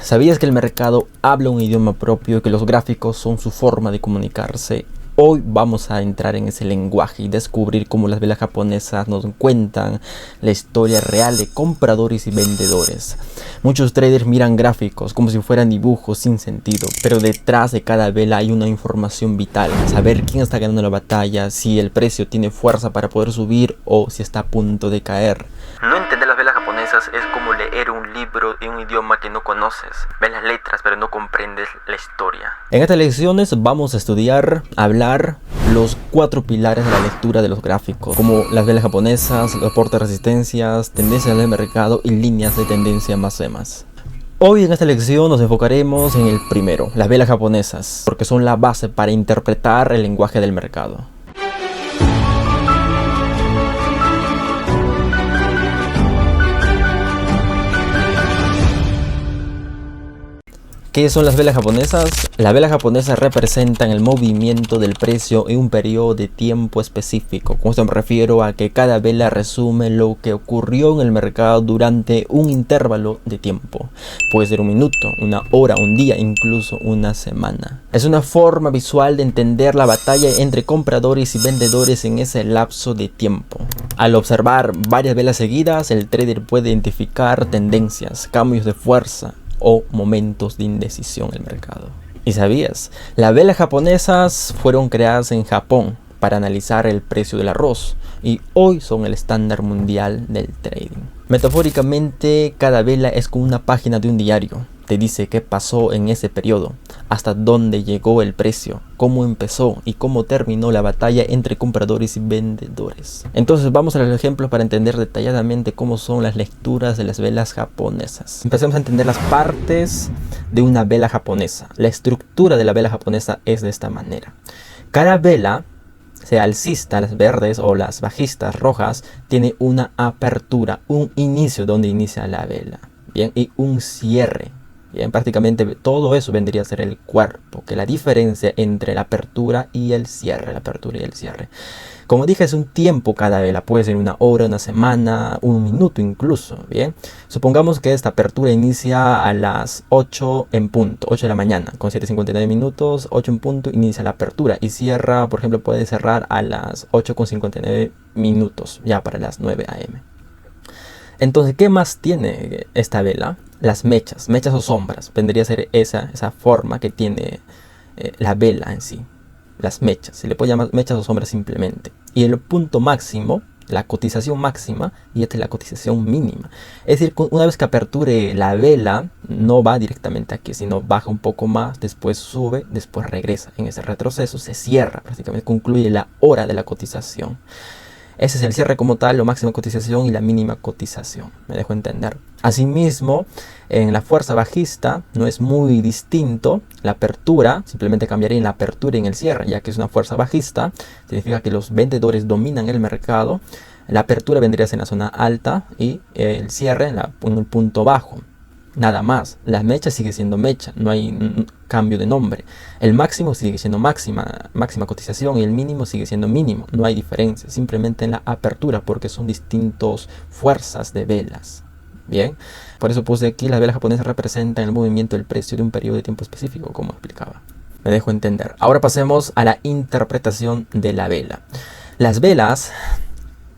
¿Sabías que el mercado habla un idioma propio y que los gráficos son su forma de comunicarse? Hoy vamos a entrar en ese lenguaje y descubrir cómo las velas japonesas nos cuentan la historia real de compradores y vendedores. Muchos traders miran gráficos como si fueran dibujos sin sentido, pero detrás de cada vela hay una información vital. Saber quién está ganando la batalla, si el precio tiene fuerza para poder subir o si está a punto de caer. No entender las velas japonesas es como leer un libro en un idioma que no conoces. Ves las letras pero no comprendes la historia. En estas lecciones vamos a estudiar, hablar los 4 pilares de la lectura de los gráficos, como las velas japonesas, los soportes de resistencias, tendencias del mercado y líneas de tendencia más y más. Hoy en esta lección nos enfocaremos en el primero, las velas japonesas, porque son la base para interpretar el lenguaje del mercado. ¿Qué son las velas japonesas? Las velas japonesas representan el movimiento del precio en un periodo de tiempo específico. Con esto me refiero a que cada vela resume lo que ocurrió en el mercado durante un intervalo de tiempo. Puede ser un minuto, una hora, un día, incluso una semana. Es una forma visual de entender la batalla entre compradores y vendedores en ese lapso de tiempo. Al observar varias velas seguidas, el trader puede identificar tendencias, cambios de fuerza o momentos de indecisión en el mercado. ¿Y sabías? Las velas japonesas fueron creadas en Japón para analizar el precio del arroz y hoy son el estándar mundial del trading. Metafóricamente, cada vela es como una página de un diario. Te dice qué pasó en ese periodo, hasta dónde llegó el precio, cómo empezó y cómo terminó la batalla entre compradores y vendedores. Entonces vamos a los ejemplos para entender detalladamente cómo son las lecturas de las velas japonesas. Empecemos a entender las partes de una vela japonesa. La estructura de la vela japonesa es de esta manera. Cada vela, sea alcista, las verdes o las bajistas rojas, tiene una apertura, un inicio donde inicia la vela, bien, y un cierre. Bien, prácticamente todo eso vendría a ser el cuerpo, que la diferencia entre la apertura y el cierre, Como dije, es un tiempo cada vela, puede ser una hora, una semana, un minuto incluso, bien. Supongamos que esta apertura inicia a las 8 en punto, 8 de la mañana, con 7:59 minutos, 8 en punto inicia la apertura y cierra, por ejemplo, puede cerrar a las 8:59 minutos, ya para las 9 a.m. Entonces, ¿qué más tiene esta vela? Las mechas o sombras, vendría a ser esa forma que tiene la vela en sí. Las mechas, se le puede llamar mechas o sombras simplemente. Y el punto máximo, la cotización máxima, y esta es la cotización mínima. Es decir, una vez que aperture la vela, no va directamente aquí, sino baja un poco más, después sube, después regresa. En ese retroceso se cierra, prácticamente concluye la hora de la cotización. Ese es el cierre como tal, la máxima cotización y la mínima cotización. Me dejo entender. Asimismo, en la fuerza bajista no es muy distinto. La apertura, simplemente cambiaría en la apertura y en el cierre, ya que es una fuerza bajista. Significa que los vendedores dominan el mercado. La apertura vendría a ser en la zona alta y el cierre en el punto bajo. Nada más, la mecha sigue siendo mecha, no hay un cambio de nombre. El máximo sigue siendo máxima cotización y el mínimo sigue siendo mínimo. No hay diferencia, simplemente en la apertura porque son distintas fuerzas de velas. Bien, por eso puse aquí las velas japonesas representan el movimiento del precio de un periodo de tiempo específico, como explicaba. Me dejo entender. Ahora pasemos a la interpretación de la vela. Las velas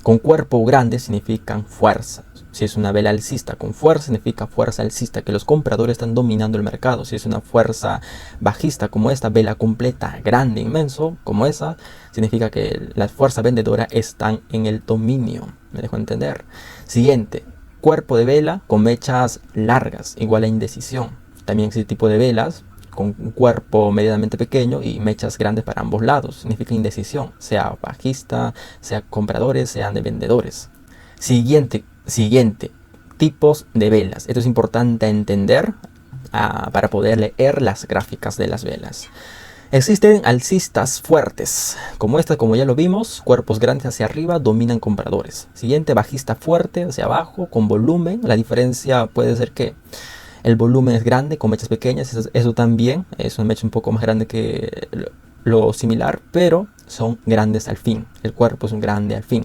con cuerpo grande significan fuerza. Si es una vela alcista con fuerza, significa fuerza alcista, que los compradores están dominando el mercado. Si es una fuerza bajista como esta, vela completa, grande, inmenso, como esa, significa que las fuerzas vendedoras están en el dominio. ¿Me dejo entender? Siguiente, cuerpo de vela con mechas largas, igual a indecisión. También existe tipo de velas con un cuerpo medianamente pequeño y mechas grandes para ambos lados. Significa indecisión, sea bajista, sea compradores, sean de vendedores. Siguiente, tipos de velas. Esto es importante entender para poder leer las gráficas de las velas. Existen alcistas fuertes, como esta, como ya lo vimos, cuerpos grandes hacia arriba dominan compradores. Siguiente, bajista fuerte hacia abajo con volumen. La diferencia puede ser que el volumen es grande con mechas pequeñas. Eso también es una mecha un poco más grande que lo similar, pero son grandes al fin. El cuerpo es un grande al fin.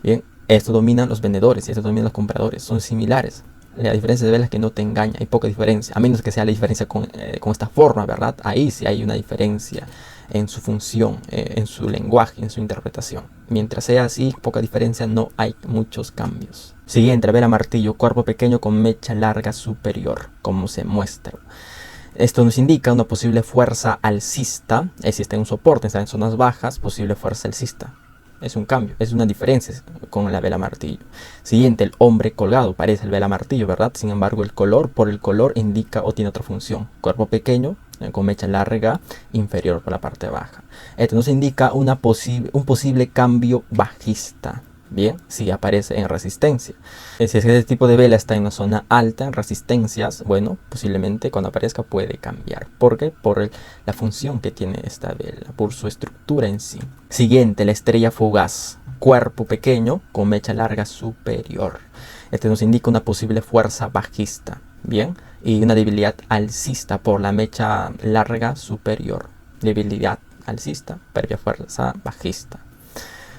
Bien. Esto dominan los vendedores y esto dominan los compradores. Son similares. La diferencia de velas que no te engaña, hay poca diferencia, a menos que sea la diferencia con esta forma, ¿verdad? Ahí sí hay una diferencia en su función, en su lenguaje, en su interpretación. Mientras sea así, poca diferencia, no hay muchos cambios. Siguiente, la vela martillo, cuerpo pequeño con mecha larga superior, como se muestra. Esto nos indica una posible fuerza alcista, existe un soporte, está en zonas bajas, posible fuerza alcista. Es un cambio, es una diferencia con la vela martillo. Siguiente, el hombre colgado, parece el vela martillo, ¿verdad? Sin embargo, por el color indica o tiene otra función. Cuerpo pequeño, con mecha larga, inferior por la parte baja. Esto nos indica un posible cambio bajista. Bien, si aparece en resistencia. Si es que este tipo de vela está en una zona alta, en resistencias, bueno, posiblemente cuando aparezca puede cambiar. ¿Por qué? Por la función que tiene esta vela, por su estructura en sí. Siguiente, la estrella fugaz. Cuerpo pequeño con mecha larga superior. Este nos indica una posible fuerza bajista. Bien, y una debilidad alcista por la mecha larga superior. Debilidad alcista, previa fuerza bajista.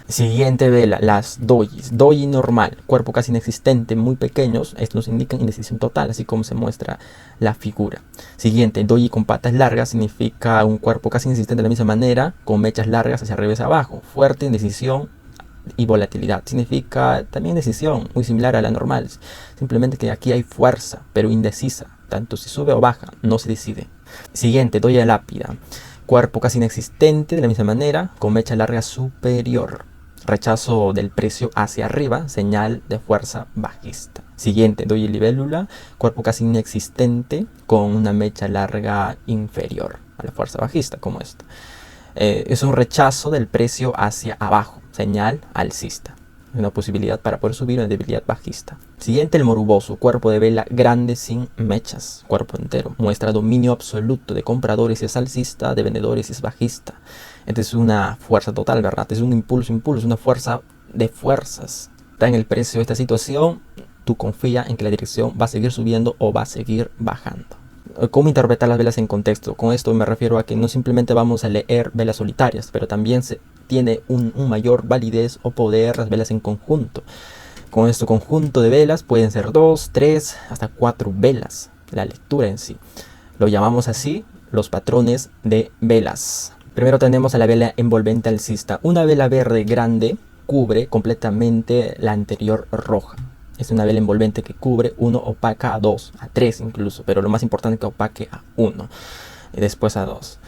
Siguiente vela, las dojis. Doji normal, cuerpo casi inexistente, muy pequeños. Estos nos indican indecisión total, así como se muestra la figura. Siguiente, doji con patas largas significa un cuerpo casi inexistente de la misma manera, con mechas largas hacia arriba y hacia abajo. Fuerte, indecisión y volatilidad. Significa también decisión, muy similar a la normal. Simplemente que aquí hay fuerza, pero indecisa. Tanto si sube o baja, no se decide. Siguiente, doji lápida. Cuerpo casi inexistente de la misma manera, con mecha larga superior. Rechazo del precio hacia arriba, señal de fuerza bajista. Siguiente, doji libélula, cuerpo casi inexistente con una mecha larga inferior a la fuerza bajista, como esta. Es un rechazo del precio hacia abajo, señal alcista. Una posibilidad para poder subir, una debilidad bajista. Siguiente, el moruboso, cuerpo de vela grande sin mechas, cuerpo entero. Muestra dominio absoluto de compradores si es alcista, de vendedores si es bajista. Esta es una fuerza total, ¿verdad? Es un impulso, una fuerza de fuerzas. Está en el precio de esta situación, tú confía en que la dirección va a seguir subiendo o va a seguir bajando. ¿Cómo interpretar las velas en contexto? Con esto me refiero a que no simplemente vamos a leer velas solitarias, pero también tiene un mayor validez o poder las velas en conjunto. Con este conjunto de velas pueden ser 2, 3, hasta 4 velas. La lectura en sí. Lo llamamos así los patrones de velas. Primero tenemos a la vela envolvente alcista. Una vela verde grande cubre completamente la anterior roja. Es una vela envolvente que cubre 1, opaca a 2, a 3 incluso, pero lo más importante es que opaque a 1 y después a 2.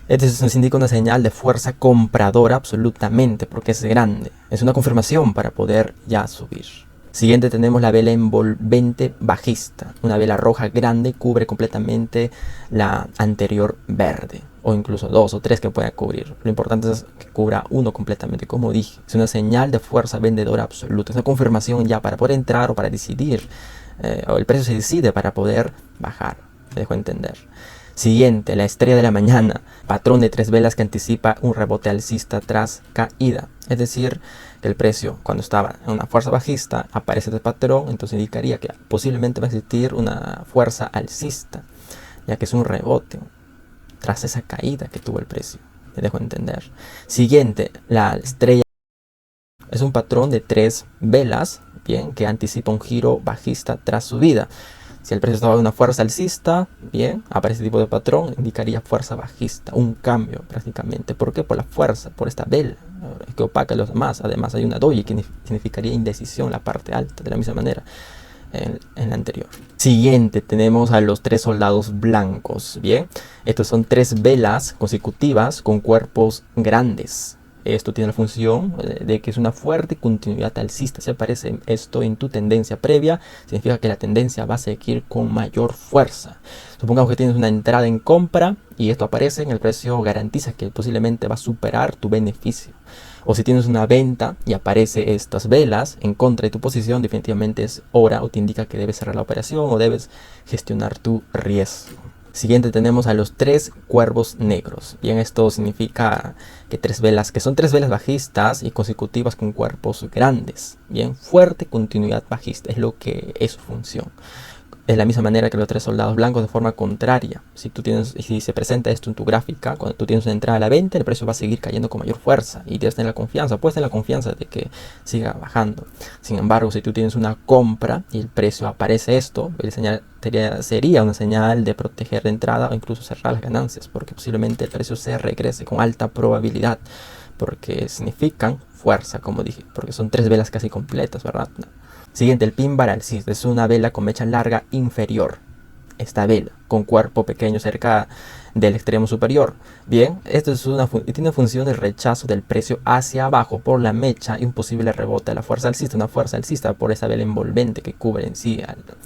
Esto nos indica una señal de fuerza compradora absolutamente, porque es grande. Es una confirmación para poder ya subir. Siguiente tenemos la vela envolvente bajista. Una vela roja grande cubre completamente la anterior verde, o incluso 2 o 3 que pueda cubrir. Lo importante es que cubra 1 completamente, como dije. Es una señal de fuerza vendedora absoluta. Es una confirmación ya para poder entrar o para decidir. O el precio se decide para poder bajar. Me dejo entender. Siguiente, la estrella de la mañana. Patrón de 3 velas que anticipa un rebote alcista tras caída. Es decir, que el precio cuando estaba en una fuerza bajista aparece este patrón, entonces indicaría que posiblemente va a existir una fuerza alcista, ya que es un rebote tras esa caída que tuvo el precio. Me dejo entender. Siguiente, la estrella es un patrón de 3 velas, bien, que anticipa un giro bajista tras subida. Si el precio estaba en una fuerza alcista, bien, aparece este tipo de patrón, indicaría fuerza bajista, un cambio prácticamente. ¿Por qué? Por la fuerza, por esta vela que opaca a los demás. Además hay una doji que significaría indecisión, la parte alta, de la misma manera en la anterior. Siguiente, tenemos a los 3 soldados blancos, bien. Estos son 3 velas consecutivas con cuerpos grandes. Esto tiene la función de que es una fuerte continuidad alcista. Si aparece esto en tu tendencia previa, significa que la tendencia va a seguir con mayor fuerza. Supongamos que tienes una entrada en compra y esto aparece en el precio, garantiza que posiblemente va a superar tu beneficio. O si tienes una venta y aparece estas velas en contra de tu posición, definitivamente es hora o te indica que debes cerrar la operación o debes gestionar tu riesgo. Siguiente tenemos a los 3 cuervos negros. Bien, esto significa que son 3 velas bajistas y consecutivas con cuerpos grandes. Bien, fuerte continuidad bajista es lo que es su función. de la misma manera que los 3 soldados blancos de forma contraria. Si se presenta esto en tu gráfica, cuando tú tienes una entrada a la venta, el precio va a seguir cayendo con mayor fuerza y debes tener la confianza, puedes tener la confianza de que siga bajando. Sin embargo, si tú tienes una compra y el precio aparece esto, sería una señal de proteger de entrada o incluso cerrar las ganancias, porque posiblemente el precio se regrese con alta probabilidad, porque significan fuerza, como dije, porque son 3 velas casi completas, ¿verdad? Siguiente, el pin bar alcista. Es una vela con mecha larga inferior. Esta vela, con cuerpo pequeño cerca del extremo superior. Bien, esto tiene una función de rechazo del precio hacia abajo por la mecha y un posible rebote de la fuerza alcista. Una fuerza alcista por esa vela envolvente que cubre en sí,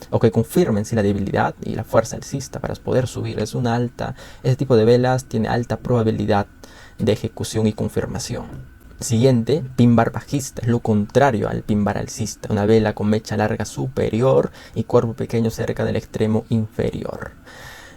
o que confirma en sí la debilidad y la fuerza alcista para poder subir. Este tipo de velas tiene alta probabilidad de ejecución y confirmación. Siguiente, pin bar bajista, es lo contrario al pin bar alcista, una vela con mecha larga superior y cuerpo pequeño cerca del extremo inferior.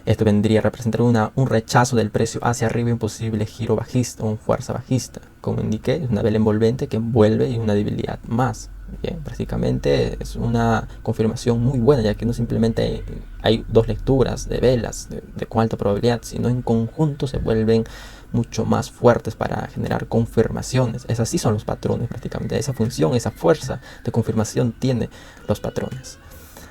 Esto vendría a representar un rechazo del precio hacia arriba y un posible giro bajista o fuerza bajista. Como indiqué, es una vela envolvente que envuelve y una debilidad más. Bien, prácticamente es una confirmación muy buena, ya que no simplemente hay 2 lecturas de velas con alta probabilidad, sino en conjunto se vuelven mucho más fuertes para generar confirmaciones. Esas sí son los patrones prácticamente. Esa función, esa fuerza de confirmación tiene los patrones.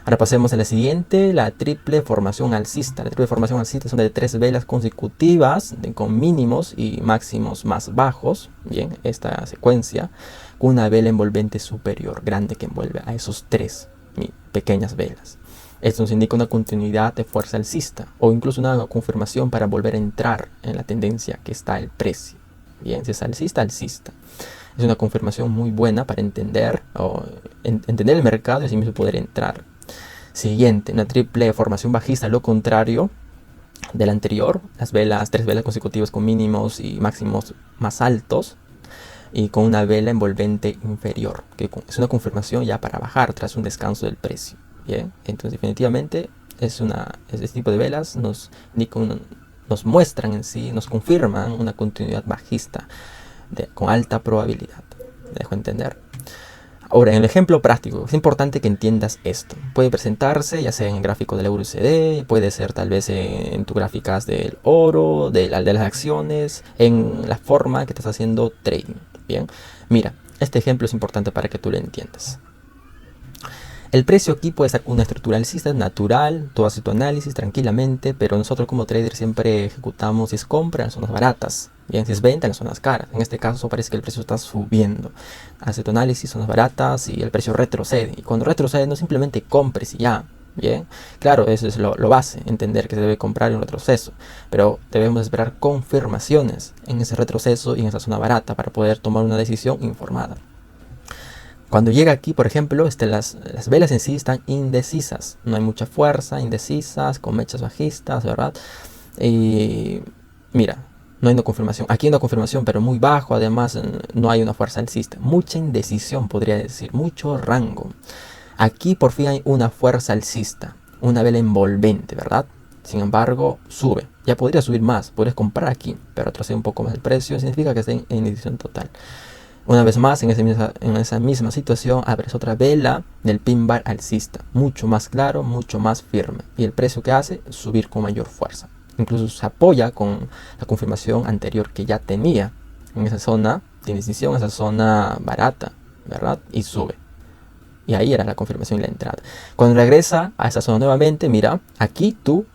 Ahora pasemos a la siguiente, la triple formación alcista. La triple formación alcista son de 3 velas consecutivas con mínimos y máximos más bajos. Bien, esta secuencia con una vela envolvente superior grande que envuelve a esos 3 pequeñas velas. Esto nos indica una continuidad de fuerza alcista o incluso una confirmación para volver a entrar en la tendencia que está el precio. Bien, si es alcista, alcista. Es una confirmación muy buena para entender el mercado y así mismo poder entrar. Siguiente, una triple formación bajista, lo contrario del anterior. 3 velas consecutivas con mínimos y máximos más altos y con una vela envolvente inferior, que es una confirmación ya para bajar tras un descanso del precio. Bien, entonces definitivamente este tipo de velas nos muestran en sí, nos confirman una continuidad bajista con alta probabilidad. ¿Me dejo entender? Ahora, en el ejemplo práctico, es importante que entiendas esto. Puede presentarse ya sea en el gráfico del euro USD, puede ser tal vez en tus gráficas del oro, de las acciones, en la forma que estás haciendo trading. Bien, mira, este ejemplo es importante para que tú lo entiendas. El precio aquí puede ser una estructura alcista natural, tú haces tu análisis tranquilamente, pero nosotros como traders siempre ejecutamos si es compra en las zonas baratas, bien, si es venta en las zonas caras. En este caso parece que el precio está subiendo. Hace tu análisis, zonas baratas y el precio retrocede. Y cuando retrocede no simplemente compres y ya, bien. Claro, eso es lo base, entender que se debe comprar en un retroceso, pero debemos esperar confirmaciones en ese retroceso y en esa zona barata para poder tomar una decisión informada. Cuando llega aquí, por ejemplo, las velas en sí están indecisas. No hay mucha fuerza, indecisas, con mechas bajistas, ¿verdad? Y mira, no hay una confirmación. Aquí hay una confirmación, pero muy bajo. Además, no hay una fuerza alcista. Mucha indecisión, podría decir. Mucho rango. Aquí por fin hay una fuerza alcista. Una vela envolvente, ¿verdad? Sin embargo, sube. Ya podría subir más. Podrías comprar aquí, pero retrocede un poco más el precio. Significa que está en indecisión total. Una vez más, en esa misma situación, abres otra vela del pin bar alcista, mucho más claro, mucho más firme. Y el precio que hace, subir con mayor fuerza. Incluso se apoya con la confirmación anterior que ya tenía en esa zona de indecisión, esa zona barata, ¿verdad? Y sube. Y ahí era la confirmación y la entrada. Cuando regresa a esa zona nuevamente, mira, aquí tú,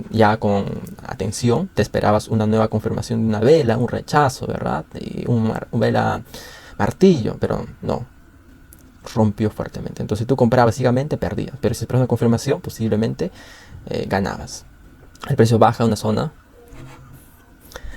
ya con atención, te esperabas una nueva confirmación de una vela, un rechazo, ¿verdad? Y una vela martillo, pero no, rompió fuertemente. Entonces tú comprabas ciegamente, perdías, pero si esperas una confirmación, posiblemente ganabas. El precio baja a una zona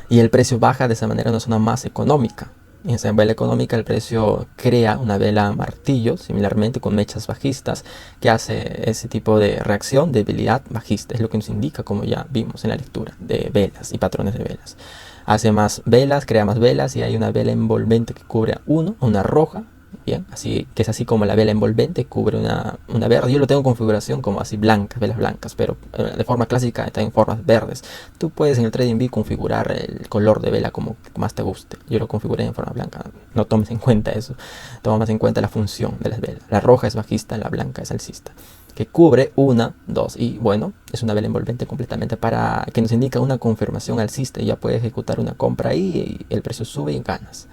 y el precio baja de esa manera a una zona más económica. En esa vela económica el precio crea una vela martillo, similarmente con mechas bajistas, que hace ese tipo de reacción, debilidad bajista. Es lo que nos indica, como ya vimos en la lectura, de velas y patrones de velas. Hace más velas, crea más velas y hay una vela envolvente que cubre a una roja. Bien, así que es así como la vela envolvente cubre una verde. Yo lo tengo en configuración como así blancas, velas blancas, pero de forma clásica está en formas verdes. Tú puedes en el TradingView configurar el color de vela como más te guste. Yo lo configuré en forma blanca. No tomes en cuenta eso. Toma más en cuenta la función de las velas. La roja es bajista, la blanca es alcista. que cubre 1, 2 y bueno, es una vela envolvente completamente para que nos indica una confirmación alcista y ya puedes ejecutar una compra ahí y el precio sube y ganas.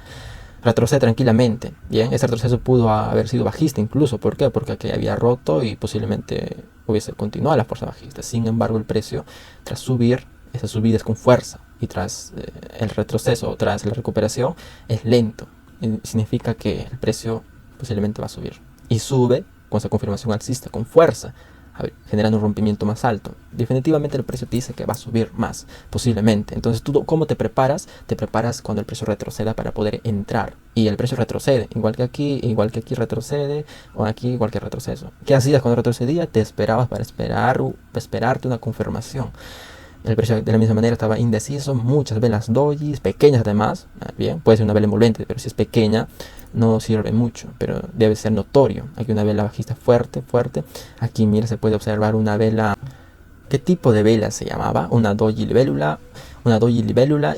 Retrocede tranquilamente. Bien, ese retroceso pudo haber sido bajista incluso. ¿Por qué? Porque aquí había roto y posiblemente hubiese continuado la fuerza bajista. Sin embargo, el precio, tras subir, esa subida es con fuerza y tras el retroceso, tras la recuperación, es lento. Significa que el precio posiblemente va a subir. Y sube con esa confirmación alcista, con fuerza, generando un rompimiento más alto. Definitivamente el precio te dice que va a subir más, posiblemente. Entonces, ¿tú cómo te preparas? Te preparas cuando el precio retroceda para poder entrar. Y el precio retrocede, igual que aquí retrocede, o aquí igual que retroceso. ¿Qué hacías cuando retrocedía? Te esperabas para esperarte una confirmación. El precio de la misma manera estaba indeciso, muchas velas dojis, pequeñas además, bien, puede ser una vela envolvente, pero si es pequeña no sirve mucho, pero debe ser notorio. Aquí una vela bajista fuerte, aquí mira, se puede observar una vela. ¿Qué tipo de vela se llamaba? Una doji libélula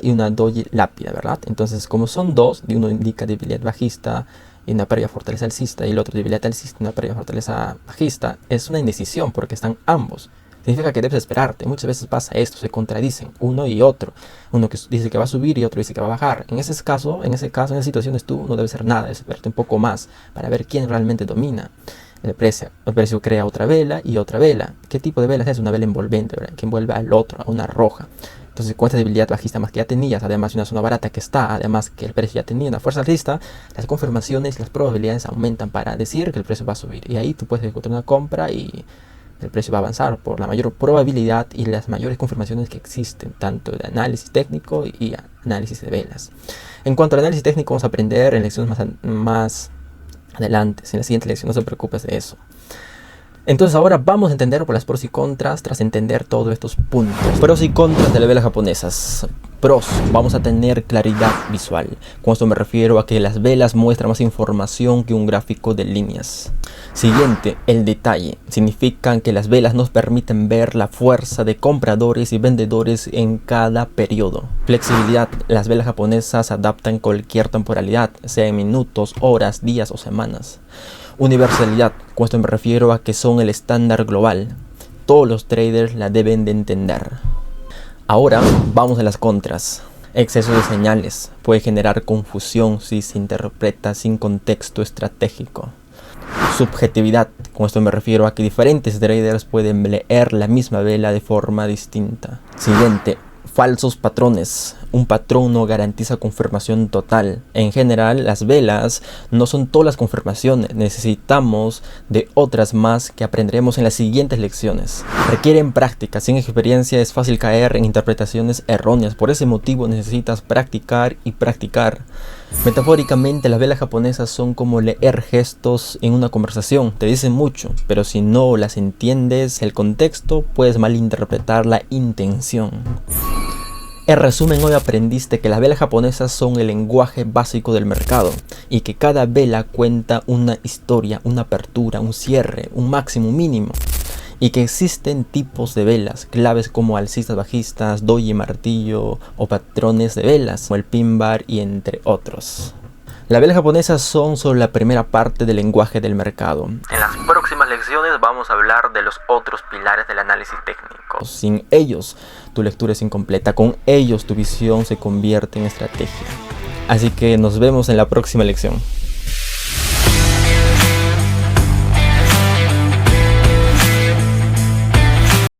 y una doji lápida, ¿verdad? Entonces, como son dos, y uno indica debilidad bajista y una pérdida fortaleza alcista, y el otro debilidad alcista y una pérdida fortaleza bajista, es una indecisión porque están ambos. Significa que debes esperarte. Muchas veces pasa esto, se contradicen uno y otro. Uno que dice que va a subir y otro dice que va a bajar. En esa situaciones tú no debes hacer nada, debes esperarte un poco más para ver quién realmente domina el precio. El precio crea otra vela y otra vela. ¿Qué tipo de vela es? Una vela envolvente, ¿verdad? Que envuelve al otro, a una roja. Entonces, con esta debilidad bajista más que ya tenías, además de una zona barata que está, además que el precio ya tenía una fuerza alcista, las confirmaciones y las probabilidades aumentan para decir que el precio va a subir. Y ahí tú puedes ejecutar una compra y el precio va a avanzar por la mayor probabilidad y las mayores confirmaciones que existen, tanto de análisis técnico y análisis de velas. En cuanto al análisis técnico, vamos a aprender en lecciones más adelante. En la siguiente lección, no se preocupes de eso. Entonces ahora vamos a entender por las pros y contras tras entender todos estos puntos. Pros y contras de las velas japonesas. Pros, vamos a tener claridad visual. Con esto me refiero a que las velas muestran más información que un gráfico de líneas. Siguiente, el detalle. Significan que las velas nos permiten ver la fuerza de compradores y vendedores en cada periodo. Flexibilidad. Las velas japonesas se adaptan en cualquier temporalidad, sea en minutos, horas, días o semanas. Universalidad. Con esto me refiero a que son el estándar global. Todos los traders la deben de entender. Ahora vamos a las contras. Exceso de señales. Puede generar confusión si se interpreta sin contexto estratégico. Subjetividad. Con esto me refiero a que diferentes traders pueden leer la misma vela de forma distinta. Siguiente. Falsos patrones. Un patrón no garantiza confirmación total. En general, las velas no son todas las confirmaciones. Necesitamos de otras más que aprenderemos en las siguientes lecciones. Requieren práctica. Sin experiencia es fácil caer en interpretaciones erróneas. Por ese motivo necesitas practicar y practicar. Metafóricamente, las velas japonesas son como leer gestos en una conversación. Te dicen mucho, pero si no las entiendes el contexto, puedes malinterpretar la intención. En resumen, hoy aprendiste que las velas japonesas son el lenguaje básico del mercado y que cada vela cuenta una historia, una apertura, un cierre, un máximo, un mínimo. Y que existen tipos de velas, claves como alcistas, bajistas, doji, martillo o patrones de velas, como el pin bar y entre otros. Las velas japonesas son solo la primera parte del lenguaje del mercado. En las próximas lecciones vamos a hablar de los otros pilares del análisis técnico. Sin ellos, tu lectura es incompleta. Con ellos, tu visión se convierte en estrategia. Así que nos vemos en la próxima lección.